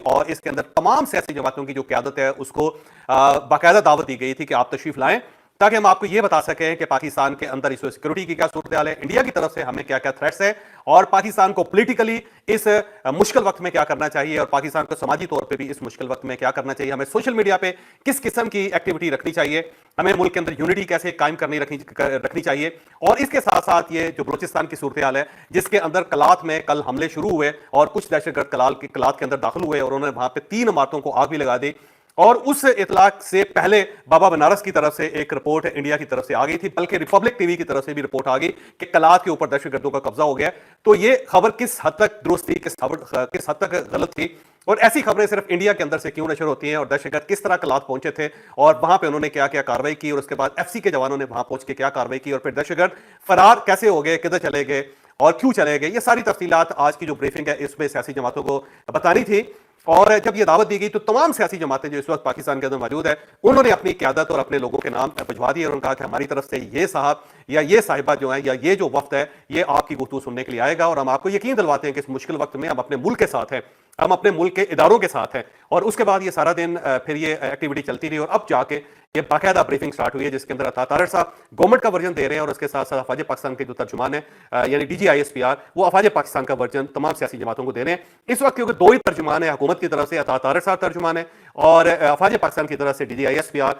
और इसके अंदर तमाम सियासी जमातों की जो क़यादत है उसको बाकायदा दावत दी गई थी कि आप तशरीफ लाएं, ताकि हम आपको यह बता सकें कि पाकिस्तान के अंदर इस सिक्योरिटी की क्या सूरत हाल है, इंडिया की तरफ से हमें क्या क्या थ्रेट्स है, और पाकिस्तान को पॉलिटिकली इस मुश्किल वक्त में क्या करना चाहिए, और पाकिस्तान को समाजी तौर पे भी इस मुश्किल वक्त में क्या करना चाहिए, हमें सोशल मीडिया पे किस किस्म की एक्टिविटी रखनी चाहिए, हमें मुल्क के अंदर यूनिटी कैसे कायम करनी रखनी चाहिए। और इसके साथ साथ ये जो बलूचिस्तान की सूरत हाल है, जिसके अंदर कलात में कल हमले शुरू हुए और कुछ दहशतगर्द कलात के अंदर दाखिल हुए और उन्होंने वहां पे 3 इमारतों को आग भी लगा दी, और उस इतलाक से पहले बाबा बनारस की तरफ से एक रिपोर्ट इंडिया की तरफ से आ गई थी, बल्कि रिपब्लिक टीवी की तरफ से भी रिपोर्ट आ गई कि कलात के ऊपर दहशतगर्दों का कब्जा हो गया। तो ये खबर किस हद तक दुरुस्त थी, किस हद तक गलत थी, और ऐसी खबरें सिर्फ इंडिया के अंदर से क्यों नशर होती हैं, और दहशतगर्द किस तरह कलात पहुंचे थे और वहां पे उन्होंने क्या क्या कार्रवाई की, और उसके बाद एफसी के जवानों ने वहां पहुंच के क्या कार्रवाई की, और फिर दहशतगर्द फरार कैसे हो गए, किधर चले गए और क्यों चले गए, ये सारी तफसीलात आज की जो ब्रीफिंग है इसमें सियासी जमातों को बतानी थी। और जब ये दावत दी गई तो तमाम सियासी जमातें जो इस वक्त पाकिस्तान के अंदर मौजूद है उन्होंने अपनी क़यादत और अपने लोगों के नाम भिजवा दिए और उन्होंने कहा कि हमारी तरफ से ये साहब या ये साहिबा जो है या ये जो वक्त है ये आपकी गुफ्तगू सुनने के लिए आएगा, और हम आपको यकीन दिलवाते हैं कि इस मुश्किल वक्त में हम अपने मुल्क के साथ हैं, हम अपने मुल्क के इदारों के साथ हैं। और उसके बाद ये सारा दिन फिर ये एक्टिविटी चलती रही और अब जाके ये बाकायदा ब्रीफिंग स्टार्ट हुई है, जिसके अंदर अता तारड़ साहब गवर्नमेंट का वर्जन दे रहे हैं और उसके साथ साथ अफवाज पाकिस्तान के जो तर्जुमान है यानी DGISPR वो अफवाज पाकिस्तान का वर्जन तमाम सियासी जमातों को दे रहे हैं। इस वक्त क्योंकि 2 ही तर्जुमान है, हुकूमत की तरफ से अता तारड़ साहब तर्जुमान है और अफवाज पाकिस्तान की तरफ से DGISPR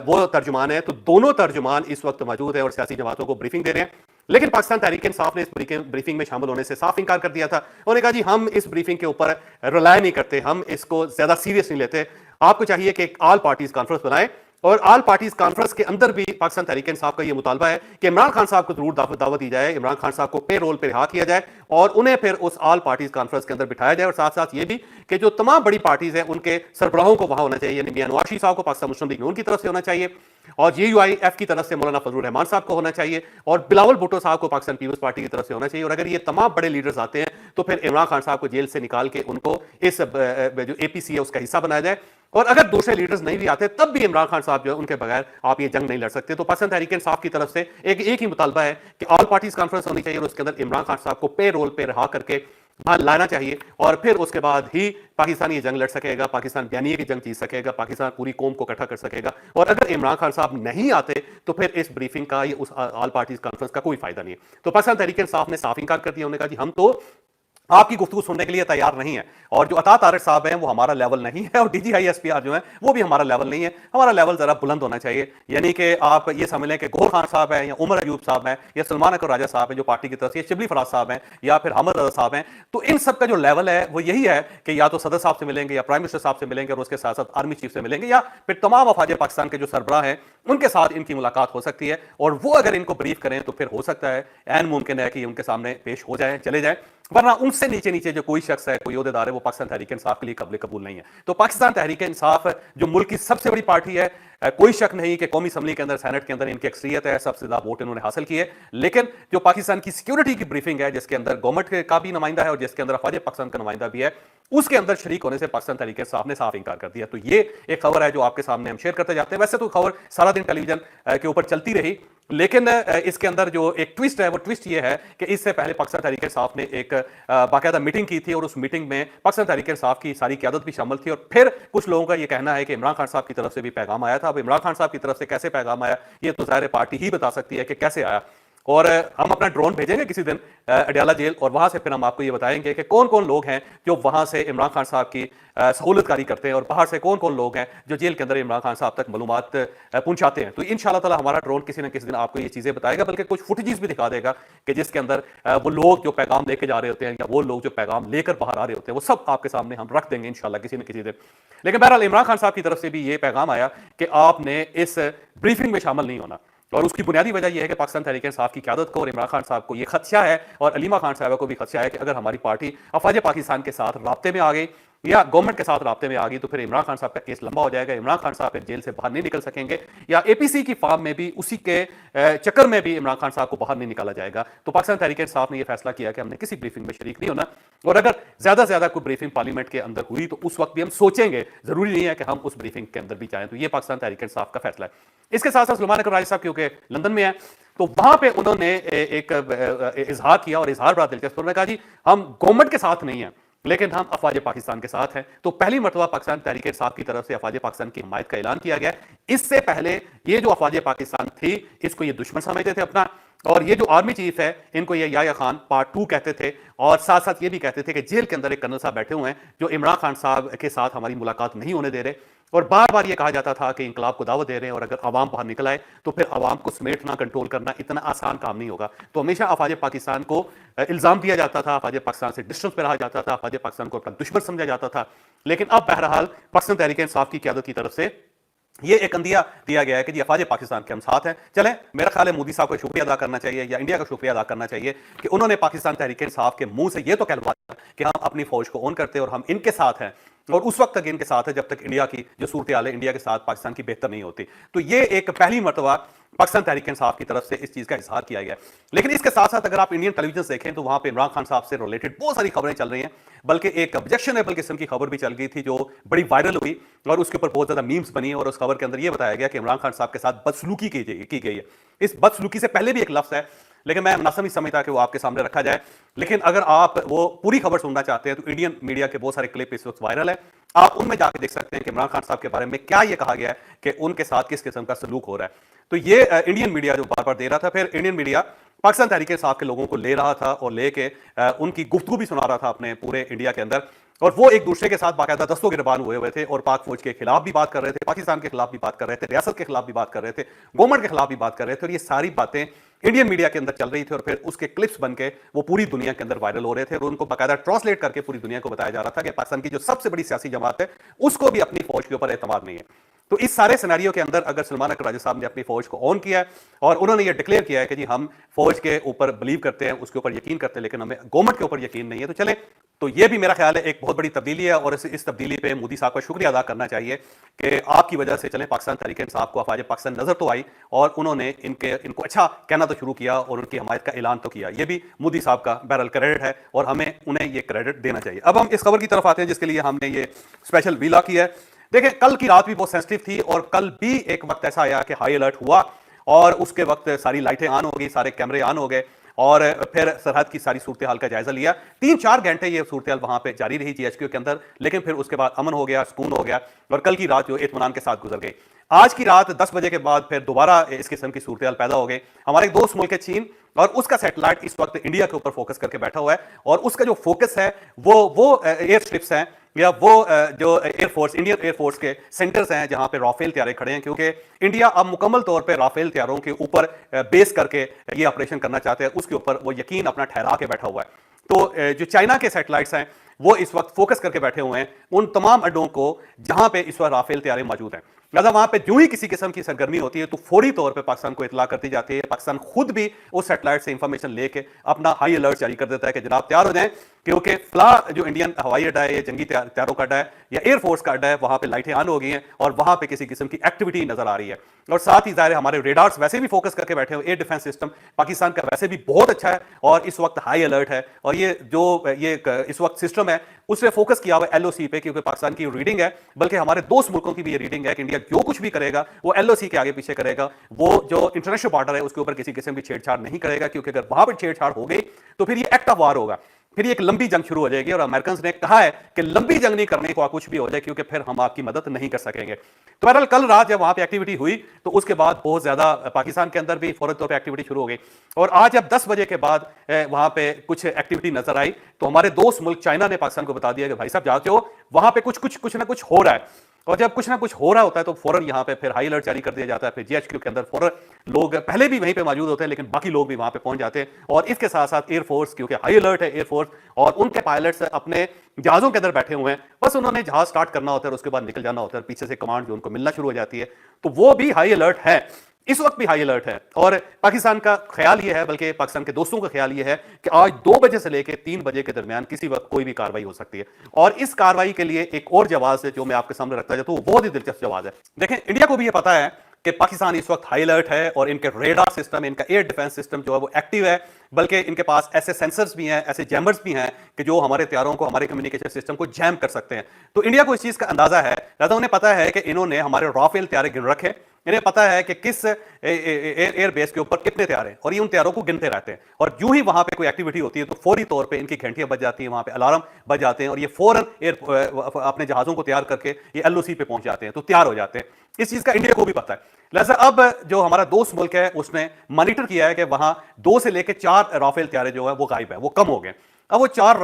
वो तर्जुमान है, तो दोनों तर्जुमान इस वक्त मौजूद है और सियासी जमातों को ब्रीफिंग दे रहे हैं। लेकिन पाकिस्तान तहरीक इंसाफ ने इस ब्रीफिंग में शामिल होने से साफ इनकार कर दिया था। उन्होंने कहा जी हम इस ब्रीफिंग के ऊपर रिलाय नहीं करते, हम इसको ज्यादा सीरियस नहीं लेते, आपको चाहिए कि एक ऑल पार्टीज कॉन्फ्रेंस बनाएं, और ऑल पार्टीज कॉन्फ्रेंस के अंदर भी पाकिस्तान तहरीक इंसाफ का यह मुतालबा है कि इमरान खान साहब को जरूर दावत दी जाए, इमरान खान साहब को पे रोल पे रिहा किया जाए और उन्हें फिर उस ऑल पार्टीज कॉन्फ्रेंस के अंदर बिठाया जाए, और साथ साथ ये भी कि जो तमाम बड़ी पार्टीज हैं उनके सरबराहों को वहां होना चाहिए, यानी मियां नवाज शरीफ साहब को पाकिस्तान मुस्लिम लीग नून की तरफ से होना चाहिए, और UUIF की तरफ से मौलाना फजलुर रहमान साहब को होना चाहिए, और बिलावल भुट्टो साहब को पाकिस्तान पीपल्स पार्टी की तरफ से होना चाहिए। और अगर ये तमाम बड़े लीडर्स आते हैं तो फिर इमरान खान साहब को जेल से निकाल के उनको इस जो APC है उसका हिस्सा बनाया जाए, और अगर दूसरे लीडर्स नहीं भी आते तब भी इमरान खान साहब जो है उनके बगैर आप ये जंग नहीं लड़ सकते। तो पाकिस्तान तहरीक इंसाफ की तरफ से एक ही मुतालबा है कि ऑल पार्टीज कॉन्फ्रेंस होनी चाहिए और उसके अंदर इमरान खान साहब को पे रोल पे रहा करके वहां लाना चाहिए, और फिर उसके बाद ही पाकिस्तान ये जंग लड़ सकेगा, पाकिस्तान बयानिए की जंग जीत सकेगा, पाकिस्तान पूरी कौम को इकट्ठा कर सकेगा। और अगर इमरान खान साहब नहीं आते तो फिर इस ब्रीफिंग का या उस ऑल पार्टीज कॉन्फ्रेंस का कोई फायदा नहीं है। तो पाकिस्तान तहरीक इंसाफ ने साफ इनकार कर दिया, उन्होंने कहा जी हम तो आपकी गुफ्तगू सुनने के लिए तैयार नहीं है, और जो अता तारड़ साहब हैं वो हमारा लेवल नहीं है, और DGISPR जो है वो भी हमारा लेवल नहीं है, हमारा लेवल जरा बुलंद होना चाहिए। यानी कि आप ये समझ लें कि गौहर खान साहब हैं या उमर अयूब साहब हैं या सलमान अकबर राजा साहब हैं जो पार्टी की तरफ से, शिबली फराज साहब हैं या फिर हमद रजा साहब हैं, तो इन सब का जो लेवल है वो यही है कि या तो सदर साहब से मिलेंगे या प्राइम मिनिस्टर साहब से मिलेंगे और उसके साथ साथ आर्मी चीफ से मिलेंगे, या फिर तमाम अफवाज पाकिस्तान के जो सरबराह हैं उनके साथ इनकी मुलाकात हो सकती है, और वो अगर इनको ब्रीफ करें तो फिर हो सकता है ऐन मुमकिन है कि उनके सामने पेश हो जाए, चले जाए, वरना उनसे नीचे नीचे जो कोई शख्स है, कोई ओहदेदार है, वो पाकिस्तान तहरीक इंसाफ के लिए काबिल कबूल नहीं है। तो पाकिस्तान तहरीक इंसाफ जो मुल्क की सबसे बड़ी पार्टी है, कोई शक नहीं कि कौमी असम्बली के अंदर, सेनेट के अंदर इनकी अक्सरियत है, सबसे ज्यादा वोट इन्होंने हासिल किए, लेकिन जो पाकिस्तान की सिक्योरिटी की ब्रीफिंग है जिसके अंदर गवर्नमेंट का भी नुमाइंदा है और जिसके अंदर अफवाज पाकिस्तान का नुमाइंदा भी है, उसके अंदर शरीक होने से पाकिस्तान तहरीक इंसाफ ने साफ इनकार कर दिया। तो ये एक खबर है जो आपके सामने हम शेयर करते जाते हैं। वैसे तो खबर सारा दिन टेलीविजन के ऊपर चलती रही, लेकिन इसके अंदर जो एक ट्विस्ट है वो ट्विस्ट ये है कि इससे पहले पाकिस्तान तहरीक इंसाफ ने एक बाकायदा मीटिंग की थी, और उस मीटिंग में पाकिस्तान तहरीक इंसाफ की सारी क़यादत भी शामिल थी, और फिर कुछ लोगों का ये कहना है कि इमरान खान साहब की तरफ से भी पैगाम आया था। अब इमरान खान साहब की तरफ से कैसे पैगाम आया ये तो ज़ाहिर पार्टी ही बता सकती है कि कैसे आया, और हम अपना ड्रोन भेजेंगे किसी दिन अडयाला जेल, और वहां से फिर हम आपको ये बताएंगे कि कौन कौन लोग हैं जो वहां से इमरान खान साहब की सहूलतकारी करते हैं, और बाहर से कौन कौन लोग हैं जो जेल के अंदर इमरान खान साहब तक मालूमात पहुंचाते हैं। तो इंशाल्लाह ताला हमारा ड्रोन किसी न किसी दिन आपको ये चीजें बताएगा, बल्कि कुछ फुटेजेस भी दिखा देगा कि जिसके अंदर वो लोग जो पैगाम लेके जा रहे होते हैं या वो लोग जो पैगाम लेकर बाहर आ रहे होते हैं, वो सब आपके सामने हम रख देंगे इंशाल्लाह किसी न किसी दिन। लेकिन बहरहाल इमरान खान साहब की तरफ से भी ये पैगाम आया कि आपने इस ब्रीफिंग में शामिल नहीं होना, और उसकी बुनियादी वजह यह है कि पाकिस्तान तहरीक इंसाफ की क़यादत को और इमरान खान साहब को यह खदशा है, और अलीमा खान साहब को भी खदशा है कि अगर हमारी पार्टी अफवाज पाकिस्तान के साथ राब्ते में आ गई या गवर्नमेंट के साथ राब्ते में आ गई तो फिर इमरान खान साहब का केस लंबा हो जाएगा, इमरान खान साहब फिर जेल से बाहर नहीं निकल सकेंगे, या APC की फार्म में भी उसी के चक्कर में भी इमरान खान साहब को बाहर नहीं निकाला जाएगा। तो पाकिस्तान तहरीक इंसाफ ने यह फैसला किया कि हमने किसी ब्रीफिंग में शरीक नहीं होना, और अगर ज्यादा से ज्यादा कोई ब्रीफिंग पार्लियामेंट के अंदर हुई तो उस वक्त भी हम सोचेंगे, जरूरी नहीं है कि हम उस ब्रीफिंग के अंदर भी जाएं। तो ये पाकिस्तान तहरीक इंसाफ का फैसला है। इसके साथ साथ सलमान अकबर राजा साहब क्योंकि लंदन में है, तो वहां पे उन्होंने एक इजहार किया, और इजहार बड़ा दिलचस्प, उन्होंने कहा जी हम गवर्नमेंट के साथ नहीं है, लेकिन हम अफवाज पाकिस्तान के साथ हैं। तो पहली मरतबा पाकिस्तान तहरीक-ए-इंसाफ की तरफ से अफवाज पाकिस्तान की हिमायत का ऐलान किया गया। इससे पहले ये जो अफवाज पाकिस्तान थी, इसको ये दुश्मन समझते थे अपना, और ये जो आर्मी चीफ है, इनको ये याह्या खान पार्ट 2 कहते थे, और साथ साथ ये भी कहते थे कि जेल के अंदर एक कर्नल साहब बैठे हुए हैं जो इमरान खान साहब के साथ हमारी मुलाकात नहीं होने दे रहे, और बार बार ये कहा जाता था कि इंकलाब को दावत दे रहे हैं, और अगर अवाम बाहर निकल आए तो फिर अवाम को समेटना, कंट्रोल करना इतना आसान काम नहीं होगा। तो हमेशा अफवाज पाकिस्तान को इल्जाम दिया जाता था, अफवाज पाकिस्तान से डिस्टेंस पे रहा जाता था, अफवाज पाकिस्तान को अपना दुश्मन समझा जाता था। लेकिन अब बहरहाल पाकिस्तान तहरीक इंसाफ की क़यादत की तरफ से ये एक अंदिया दिया गया है कि जी अफवाज पाकिस्तान के हम साथ हैं। चलें, मेरा ख्याल है मोदी साहब को शुक्रिया अदा करना चाहिए, या इंडिया का शुक्रिया अदा करना चाहिए कि उन्होंने पाकिस्तान तहरीक इंसाफ के मुंह से ये तो कहलवाया कि हम अपनी फौज को ऑन करते हैं और हम इनके साथ हैं, और उस वक्त तक इनके साथ है जब तक इंडिया की जो सूरत हाल है इंडिया के साथ पाकिस्तान की बेहतर नहीं होती। तो ये एक पहली मरतबा पाकिस्तान तहरीक इंसाफ की तरफ से इस चीज का इजहार किया गया। लेकिन इसके साथ साथ अगर आप इंडियन टेलीविजन देखें तो वहां पे इमरान खान साहब से रिलेटेड बहुत सारी खबरें चल रही हैं, बल्कि एक ऑब्जेक्शनेबल किस्म की खबर भी चल गई थी जो बड़ी वायरल हुई, और उसके ऊपर बहुत ज्यादा मीम्स बनी, और उस खबर के अंदर यह बताया गया कि इमरान खान साहब के साथ बदसलूकी की गई है। इस बदसलूकी से पहले भी एक लफ्ज है, लेकिन मैं मुनासिब नहीं समझता कि वो आपके सामने रखा जाए। लेकिन अगर आप वो पूरी खबर सुनना चाहते हैं तो इंडियन मीडिया के बहुत सारे क्लिप इस वक्त वायरल है, आप उनमें जाके देख सकते हैं कि इमरान खान साहब के बारे में क्या ये कहा गया है कि उनके साथ किस किस्म का सलूक हो रहा है। तो ये इंडियन मीडिया जो बार बार दे रहा था, फिर इंडियन मीडिया पाकिस्तान तहरीक इंसाफ के लोगों को ले रहा था और लेके उनकी गुफ्तगू भी सुना रहा था अपने पूरे इंडिया के अंदर, और वो एक दूसरे के साथ बाकायदा दस्तों गिरबान हुए हुए थे, और पाक फौज के खिलाफ भी बात कर रहे थे, पाकिस्तान के खिलाफ भी बात कर रहे थे, रियासत के खिलाफ भी बात कर रहे थे, गवर्नमेंट के खिलाफ भी बात कर रहे थे, और ये सारी बातें इंडियन मीडिया के अंदर चल रही थी, और फिर उसके क्लिप्स बन के वो पूरी दुनिया के अंदर वायरल हो रहे थे, और उनको बाकायदा ट्रांसलेट करके पूरी दुनिया को बताया जा रहा था कि पाकिस्तान की जो सबसे बड़ी सियासी जमात है उसको भी अपनी फौज के ऊपर एतमाद नहीं है। तो इस सारे सिनेरियो के अंदर अगर सलमान अख्तर राजा साहब ने अपनी फौज को ऑन किया है और उन्होंने ये डिक्लेयर किया है कि जी हम फौज के ऊपर बिलीव करते हैं, उसके ऊपर यकीन करते हैं, लेकिन हमें गवर्नमेंट के ऊपर यकीन नहीं है, तो चले, तो ये भी मेरा ख्याल है एक बहुत बड़ी तब्दीली है, और इस तब्दीली पे मोदी साहब का शुक्रिया अदा करना चाहिए कि आपकी वजह से चले पाकिस्तान तहरीक इंसाफ को अफवाज पाकिस्तान नजर तो आई, और उन्होंने इनको अच्छा कहना तो शुरू किया और उनकी हमायत का ऐलान तो किया। ये भी मोदी साहब का बहरहाल क्रेडिट है, और हमें उन्हें ये क्रेडिट देना चाहिए। अब हम इस खबर की तरफ आते हैं जिसके लिए हमने ये स्पेशल वीला किया है। देखिए, कल की रात भी बहुत सेंसिटिव थी, और कल भी एक वक्त ऐसा आया कि हाई अलर्ट हुआ, और उसके वक्त सारी लाइटें ऑन हो गई, सारे कैमरे ऑन हो गए, और फिर सरहद की सारी सूरत हाल का जायजा लिया। 3-4 घंटे ये सूरत हाल वहां पे जारी रही जीएचक्यू के अंदर, लेकिन फिर उसके बाद अमन हो गया, सुकून हो गया, और कल की रात जो इत्मीनान के साथ गुजर गई। आज की रात 10 बजे के बाद फिर दोबारा इस किस्म की सूरत हाल पैदा हो गई। हमारे एक दोस्त मुल्क है चीन, और उसका सैटेलाइट इस वक्त इंडिया के ऊपर फोकस करके बैठा हुआ है, और उसका जो फोकस है वो एयर स्ट्रिप्स हैं, या वो जो एयरफोर्स, इंडियन एयरफोर्स के सेंटर्स हैं जहां पे राफेल तैयारे खड़े हैं, क्योंकि इंडिया अब मुकम्मल तौर पे राफेल तैयारों के ऊपर बेस करके ये ऑपरेशन करना चाहते हैं, उसके ऊपर वो यकीन अपना ठहरा के बैठा हुआ है। तो जो चाइना के सैटेलाइट्स हैं वो इस वक्त फोकस करके बैठे हुए हैं उन तमाम अड्डों को जहां पे इस वक्त राफेल तैयारे मौजूद हैं। लिहाजा वहां पे जो ही किसी किस्म की सरगर्मी होती है तो फौरी तौर पे पाकिस्तान को इतला करती जाती है। पाकिस्तान खुद भी उस सैटेलाइट से इंफॉर्मेशन लेके अपना हाई अलर्ट जारी कर देता है कि जनाब तैयार हो जाएं, क्योंकि फला जो इंडियन हवाई अड्डा है, जंगी तैयारों का अड्डा है या एयरफोर्स का अड्डा है, वहां पे लाइटें ऑन हो गई हैं और वहां पे किसी किस्म की एक्टिविटी नजर आ रही है। और साथ ही जाहिर हमारे रेडार्स वैसे भी फोकस करके बैठे हुए, एयर डिफेंस सिस्टम पाकिस्तान का वैसे भी बहुत अच्छा है और इस वक्त हाई अलर्ट है। और ये जो इस वक्त सिस्टम है उसने फोकस किया हुआ एलओसी पे, क्योंकि पाकिस्तान की रीडिंग है, बल्कि हमारे दोस्त मुल्कों की भी ये रीडिंग है कि इंडिया जो कुछ भी करेगा वो एलओसी के आगे पीछे करेगा, वो जो इंटरनेशनल बॉर्डर है उसके ऊपर किसी किस्म की छेड़छाड़ नहीं करेगा, क्योंकि अगर वहां पर छेड़छाड़ हो गई तो फिर ये एक्ट ऑफ वार होगा, फिर एक लंबी जंग शुरू हो जाएगी। और अमेरिकन ने कहा है कि लंबी जंग नहीं करने को कुछ भी हो जाए, क्योंकि फिर हम आपकी मदद नहीं कर सकेंगे। तो बहरहाल कल रात जब वहां पे एक्टिविटी हुई तो उसके बाद बहुत ज्यादा पाकिस्तान के अंदर भी फौरन तौर पे एक्टिविटी शुरू हो गई। और आज जब 10 बजे के बाद वहां पे कुछ एक्टिविटी नजर आई तो हमारे दोस्त मुल्क चाइना ने पाकिस्तान को बता दिया कि भाई साहब जाते हो, वहां पे कुछ ना कुछ हो रहा है। और जब कुछ ना कुछ हो रहा होता है तो फौरन यहां पे फिर हाई अलर्ट जारी कर दिया जाता है। फिर जीएचक्यू के अंदर फौरन लोग पहले भी वहीं पे मौजूद होते हैं, लेकिन बाकी लोग भी वहां पे पहुंच जाते हैं। और इसके साथ साथ एयरफोर्स, क्योंकि हाई अलर्ट है एयरफोर्स, और उनके पायलट्स अपने जहाजों के अंदर बैठे हुए हैं, बस उन्होंने जहाज स्टार्ट करना होता है और उसके बाद निकल जाना होता है, पीछे से कमांड जो उनको मिलना शुरू हो जाती है। तो वो भी हाई अलर्ट है, इस वक्त भी हाई अलर्ट है। और पाकिस्तान का ख्याल यह है, बल्कि पाकिस्तान के दोस्तों का ख्याल यह है कि आज 2 बजे से लेकर 3 बजे के दरमियान किसी वक्त कोई भी कार्रवाई हो सकती है। और इस कार्रवाई के लिए एक और जवाब है जो मैं आपके सामने रखता जाता हूं, वो बहुत ही दिलचस्प जवाब है। देखें, इंडिया को भी यह पता है कि पाकिस्तान इस वक्त हाई अलर्ट है और इनके रेडार सिस्टम, इनका एयर डिफेंस सिस्टम जो है वो एक्टिव है, बल्कि इनके पास ऐसे सेंसर्स भी हैं, ऐसे जैमर्स भी हैं कि जो हमारे तैयारों को, हमारे कम्युनिकेशन सिस्टम को जैम कर सकते हैं। तो इंडिया को इस चीज का अंदाजा है, लिहाजा उन्हें पता है कि इन्होंने हमारे राफेल तैयारे गिन रखे, इन्हें पता है कि किस एयर बेस के ऊपर कितने तैयार हैं और ये उन तैयारों को गिनते रहते हैं। और यूं ही वहां पे कोई एक्टिविटी होती है तो फौरी तौर पे इनकी घंटियां बज जाती हैं, वहां पे अलार्म बज जाते हैं और ये फौरन अपने जहाजों को तैयार करके ये एलओसी पे पहुंच जाते हैं, तो तैयार हो जाते हैं। इस चीज का इंडिया को भी पता है। लिहाजा अब जो हमारा दोस्त मुल्क है उसने मॉनिटर किया है कि वहां 2 से लेकर 4 राफेल तैयारे जो है वो गायब है, वो कम हो गए। अब वो 4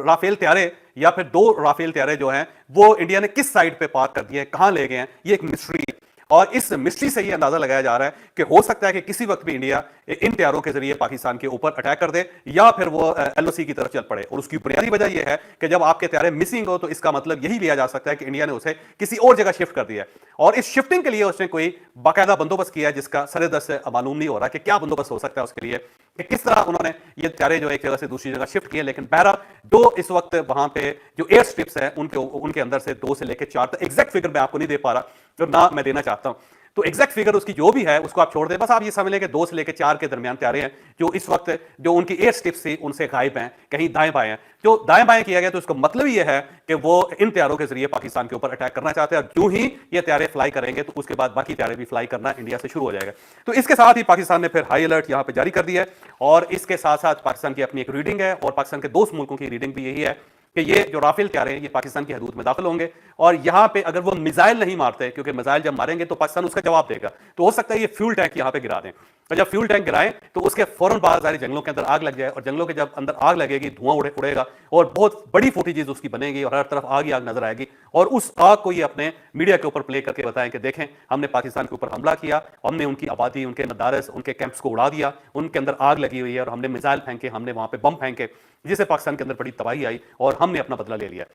राफेल तैयारे या फिर 2 राफेल तैयारे जो हैं वो इंडिया ने किस साइड पे पार्क कर दिए हैं, कहां ले गए हैं, ये एक मिस्ट्री है। और इस मिस्ट्री से ये अंदाजा लगाया जा रहा है कि हो सकता है कि किसी वक्त भी इंडिया इन तैयारों के जरिए पाकिस्तान के ऊपर अटैक कर दे या फिर वो एलओसी की तरफ चल पड़े। और उसकी बुनियादी वजह यह है कि जब आपके तैयारे मिसिंग हो तो इसका मतलब यही लिया जा सकता है कि इंडिया ने उसे किसी और जगह शिफ्ट कर दिया है। और इस शिफ्टिंग के लिए उसने कोई बाकायदा बंदोबस्त किया है जिसका सरेदस्त से मालूम नहीं हो रहा कि क्या बंदोबस्त हो सकता है उसके लिए, कि किस तरह उन्होंने ये तैयारे जो एक जगह से दूसरी जगह शिफ्ट किए। लेकिन बहरहाल जो इस वक्त वहां पे जो एयर स्ट्रिप्स हैं उनके अंदर से 2 से लेकर 4 तक, एग्जैक्ट फिगर मैं आपको नहीं दे पा रहा और ना मैं देना चाहता हूं, तो एग्जैक्ट फिगर उसकी जो भी है उसको आप छोड़ दें। बस आप ये समझ लें कि 2 से लेकर 4 के दरमियान तैयारे हैं जो इस वक्त जो उनकी एयर स्ट्रिप्स थी उनसे गायब हैं, कहीं दाएं बाएं हैं। जो दाएं बाएं किया गया तो उसका मतलब ये है कि वो इन तैयारों के जरिए पाकिस्तान के ऊपर अटैक करना चाहते हैं और यूं ही ये तैयारे फ्लाई करेंगे तो उसके बाद बाकी तैयारे भी फ्लाई करना इंडिया से शुरू हो जाएगा। तो इसके साथ ही पाकिस्तान ने फिर हाई अलर्ट यहां पर जारी कर दिया है और इसके साथ साथ पाकिस्तान की अपनी एक रीडिंग है और पाकिस्तान के दोस्त मुल्कों की रीडिंग भी यही है कि ये जो राफेल तैयारे हैं ये पाकिस्तान की हदूद में दाखिल होंगे और यहां पे अगर वो मिसाइल नहीं मारते, क्योंकि मिसाइल जब मारेंगे तो पाकिस्तान उसका जवाब देगा, तो हो सकता है ये फ्यूल टैंक यहां पे गिरा दें। और जब फ्यूल टैंक गिराएं तो उसके फौरन बाद सारे जंगलों के अंदर आग लग जाए और जंगलों के जब अंदर आग लगेगी धुआं उड़ेगा और बहुत बड़ी फुटेजेस उसकी बनेगी और हर तरफ आग ही आग नजर आएगी। और उस आग को ये अपने मीडिया के ऊपर प्ले करके बताएं कि देखें हमने पाकिस्तान के ऊपर हमला किया, हमने उनकी आबादी, उनके मदारस, उनके कैंप्स को उड़ा दिया, उनके अंदर आग लगी हुई है और हमने मिसाइल फेंके, हमने वहां पे बम फेंके जिससे पाकिस्तान के अंदर बड़ी तबाही आई और हमने अपना बदला ले लिया।